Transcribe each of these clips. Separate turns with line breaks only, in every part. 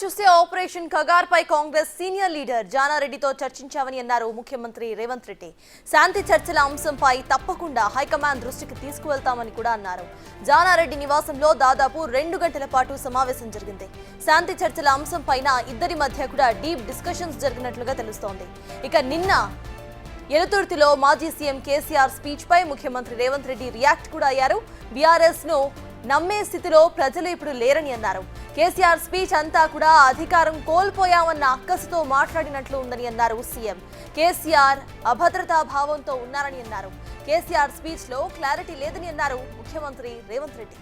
చూస్తే ఆపరేషన్ కగార్ పై Congress senior leader జానారెడ్డితో చర్చించామని అన్నారు ముఖ్యమంత్రి రేవంత్ రెడ్డి. శాంతి చర్చల అంశంపై తప్పకుండా హైకమాండ్ దృష్టికి తీసుకువెళ్తామని కూడా అన్నారు. జానారెడ్డి నివాసంలో దాదాపు 2 గంటల పాటు సమావేశం జరిగింది. శాంతి చర్చల అంశంపైన ఇద్దరి మధ్య కూడా డీప్ డిస్కషన్స్ జరిగినట్లుగా తెలుస్తోంది. ఇక నిన్న ఎలుతుర్తిలో మాజీ సీఎం కేసీఆర్ స్పీచ్ పై ముఖ్యమంత్రి రేవంత్ రెడ్డి రియాక్ట్ కూడా అయ్యారు. బీఆర్ఎస్ ను నమ్మే స్థితిలో ప్రజలు ఇప్పుడు లేరని అన్నారు. కేసీఆర్ స్పీచ్ అంతా కూడా అధికారం కోల్పోయామన్న అక్కసుతో మాట్లాడినట్లు ఉందని అన్నారు సీఎం. కేసీఆర్ అభద్రతా భావంతో ఉన్నారని అన్నారు. కేసీఆర్ స్పీచ్ లో క్లారిటీ లేదని అన్నారు ముఖ్యమంత్రి రేవంత్ రెడ్డి.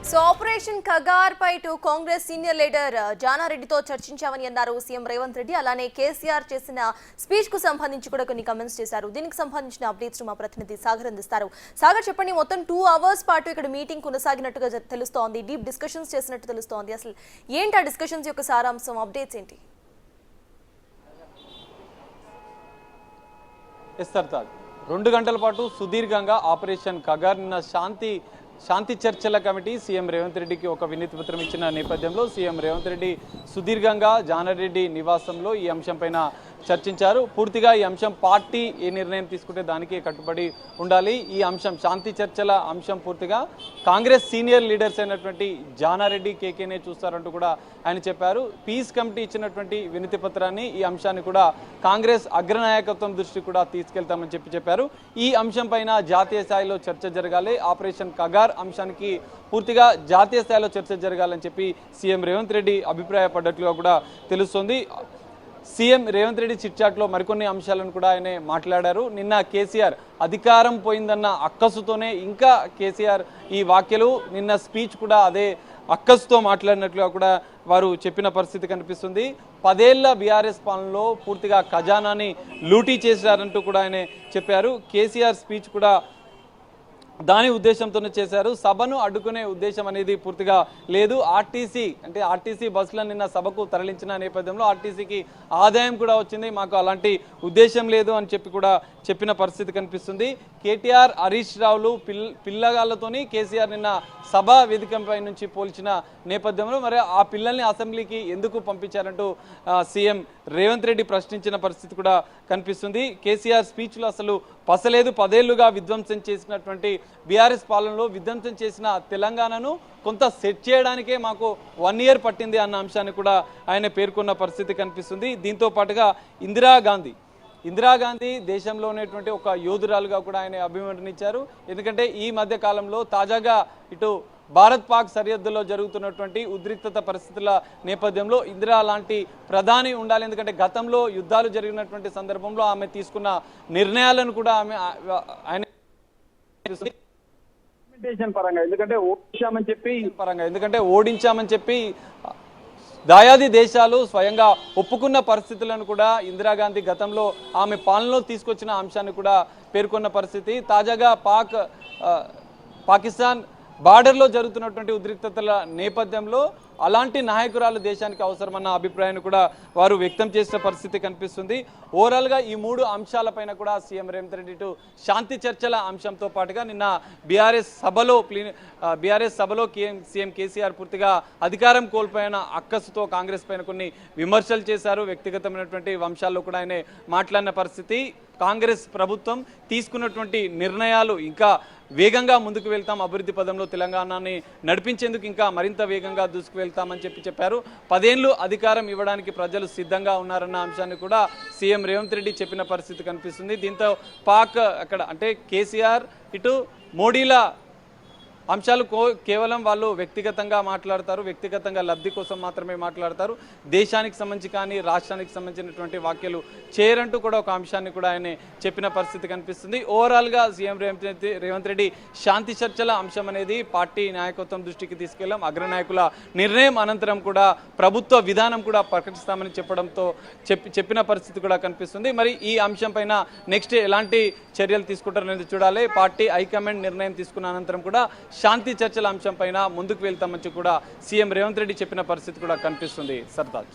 సో ఆపరేషన్ కగార్ పై కాంగ్రెస్ సీనియర్ లీడర్ జానారెడ్డితో చర్చించామని అన్నారు సీఎం రేవంత్ రెడ్డి. అలానే కేసీఆర్ చేసిన స్పీచ్ కు సంబంధించి కూడా కొన్ని కమెంట్స్ చేశారు. దీనికి సంబంధించిన అప్డేట్స్ మా ప్రతినిధి సాగర్ అందిస్తారు. సాగర్, చెప్పండి, మొత్తం 2 అవర్స్ పాటు ఇక్కడ మీటింగ్ కొనసాగినట్టుగా తెలుస్తోంది, డీప్ డిస్కషన్స్ చేసినట్టు తెలుస్తోంది. అసలు ఏంటి ఆ డిస్కషన్స్ యొక్క సారాంశం, అప్డేట్స్ ఏంటి?
ఎస్తర్తాజ్ 2 గంటల పాటు సుదీర్ఘంగా ఆపరేషన్ కగార్ నిన్న శాంతి చర్చల కమిటీ సీఎం రేవంత్ రెడ్డికి ఒక వినతి పత్రం ఇచ్చిన నేపథ్యంలో సీఎం రేవంత్ రెడ్డి సుదీర్ఘంగా జానారెడ్డి నివాసంలో ఈ అంశంపైన చర్చించారు. పూర్తిగా ఈ అంశం పార్టీ ఏ నిర్ణయం తీసుకుంటే దానికి కట్టుబడి ఉండాలి. ఈ అంశం శాంతి చర్చల అంశం పూర్తిగా కాంగ్రెస్ సీనియర్ లీడర్స్ అయినటువంటి జానారెడ్డి కేకేనే చూస్తారంటూ కూడా ఆయన చెప్పారు. పీస్ కమిటీ ఇచ్చినటువంటి వినతి పత్రాన్ని ఈ అంశాన్ని కూడా కాంగ్రెస్ అగ్రనాయకత్వం దృష్టి కూడా తీసుకెళ్తామని చెప్పారు. ఈ అంశం పైన జాతీయ స్థాయిలో చర్చ జరగాలి. ఆపరేషన్ కగార్ అంశానికి పూర్తిగా జాతీయ స్థాయిలో చర్చ జరగాలని చెప్పి సీఎం రేవంత్ రెడ్డి అభిప్రాయపడ్డట్లుగా కూడా తెలుస్తోంది. సీఎం రేవంత్ రెడ్డి చిట్చాట్లో మరికొన్ని అంశాలను కూడా ఆయన మాట్లాడారు. నిన్న కేసీఆర్ అధికారం పోయిందన్న అక్కసుతోనే ఇంకా కేసీఆర్ ఈ వ్యాఖ్యలు, నిన్న స్పీచ్ కూడా అదే అక్కసుతో మాట్లాడినట్లుగా కూడా వారు చెప్పిన పరిస్థితి కనిపిస్తుంది. 10 ఏళ్ల బీఆర్ఎస్ పాలనలో పూర్తిగా ఖజానాని లూటీ చేశారంటూ కూడా ఆయన చెప్పారు. కేసీఆర్ స్పీచ్ కూడా దాని ఉద్దేశంతోనే చేశారు. సభను అడ్డుకునే ఉద్దేశం అనేది పూర్తిగా లేదు. ఆర్టీసీ బస్సులను నిన్న సభకు తరలించిన నేపథ్యంలో ఆర్టీసీకి ఆదాయం కూడా వచ్చింది, మాకు అలాంటి ఉద్దేశం లేదు అని కూడా చెప్పిన పరిస్థితి కనిపిస్తుంది. కేటీఆర్, హరీష్ రావులు పిల్లగాళ్లతోని కేసీఆర్ నిన్న సభ వేదికపై నుంచి పోల్చిన నేపథ్యంలో మరి ఆ పిల్లల్ని అసెంబ్లీకి ఎందుకు పంపించారంటూ సీఎం రేవంత్ రెడ్డి ప్రశ్నించిన పరిస్థితి కూడా కనిపిస్తుంది. కేసీఆర్ స్పీచ్లో అసలు పసలేదు. 10 ఏళ్లుగా విధ్వంసం చేసినటువంటి బీఆర్ఎస్ పాలనలో విధ్వంసం చేసిన తెలంగాణను కొంత సెట్ చేయడానికే మాకు 1 ఇయర్ పట్టింది అన్న అంశాన్ని కూడా ఆయన పేర్కొన్న పరిస్థితి కనిపిస్తుంది. దీంతో పాటుగా ఇందిరాగాంధీ దేశంలో ఉన్నటువంటి ఒక యోధురాలుగా కూడా ఆయన అభివర్ణించారు. ఎందుకంటే ఈ మధ్య కాలంలో తాజాగా ఇటు భారత్-పాక్ సరిహద్దులో జరుగుతున్నటువంటి ఉద్రిక్తత పరిస్థితుల నేపథ్యంలో ఇందిరా లాంటి ప్రధాని ఉండాలి. ఎందుకంటే గతంలో యుద్ధాలు జరిగినటువంటి సందర్భంలో ఆమె తీసుకున్న నిర్ణయాలను కూడా ఆయన ఎందుకంటే ఓడించామని చెప్పి దాయాది దేశాలు స్వయంగా ఒప్పుకున్న పరిస్థితులను కూడా ఇందిరాగాంధీ గతంలో ఆమె పాలనలో తీసుకొచ్చిన అంశాన్ని కూడా పేర్కొన్న పరిస్థితి. తాజాగా పాకిస్తాన్ బార్డర్లో జరుగుతున్నటువంటి ఉద్రిక్తతల నేపథ్యంలో అలాంటి నాయకురాలు దేశానికి అవసరమన్న అభిప్రాయాన్ని కూడా వారు వ్యక్తం చేసిన పరిస్థితి కనిపిస్తుంది. ఓవరాల్గా ఈ 3 అంశాలపైన కూడా సీఎం రేవంత్ రెడ్డి శాంతి చర్చల అంశంతో పాటుగా నిన్న బీఆర్ఎస్ సభలో సీఎం కేసీఆర్ పూర్తిగా అధికారం కోల్పోయిన అక్కసుతో కాంగ్రెస్ పైన కొన్ని విమర్శలు చేశారు. వ్యక్తిగతమైనటువంటి అంశాల్లో కూడా ఆయన మాట్లాడిన పరిస్థితి. కాంగ్రెస్ ప్రభుత్వం తీసుకున్నటువంటి నిర్ణయాలు ఇంకా వేగంగా ముందుకు వెళ్తాం, అభివృద్ధి పదంలో తెలంగాణని నడిపించేందుకు ఇంకా మరింత వేగంగా దూసుకువెళ్తామని చెప్పారు. 10 ఏళ్లు అధికారం ఇవ్వడానికి ప్రజలు సిద్ధంగా ఉన్నారన్న అంశాన్ని కూడా సీఎం రేవంత్ రెడ్డి చెప్పిన పరిస్థితి కనిపిస్తుంది. దీంతో పాక్ అక్కడ అంటే కేసీఆర్ ఇటు మోడీల అంశాలు కేవలం వాళ్ళు వ్యక్తిగతంగా మాట్లాడతారు, వ్యక్తిగతంగా లబ్ధి కోసం మాత్రమే మాట్లాడతారు, దేశానికి సంబంధించి కానీ రాష్ట్రానికి సంబంధించినటువంటి వ్యాఖ్యలు చేయరంటూ కూడా ఒక అంశాన్ని కూడా ఆయన చెప్పిన పరిస్థితి కనిపిస్తుంది. ఓవరాల్గా సీఎం రేవంత్ రెడ్డి శాంతి చర్చల అంశం అనేది పార్టీ నాయకత్వం దృష్టికి తీసుకెళ్లాం, అగ్రనాయకుల నిర్ణయం అనంతరం కూడా ప్రభుత్వ విధానం కూడా ప్రకటిస్తామని చెప్పడంతో చెప్పిన పరిస్థితి కూడా కనిపిస్తుంది. మరి ఈ అంశం పైన నెక్స్ట్ ఎలాంటి చర్యలు తీసుకుంటారనేది చూడాలి. పార్టీ హైకమాండ్ నిర్ణయం తీసుకున్న అనంతరం కూడా శాంతి చర్చల అంశం పైన ముందుకు వెళ్తామని కూడా సీఎం రేవంత్ రెడ్డి చెప్పిన పరిస్థితి కూడా కనిపిస్తుంది. సర్దార్.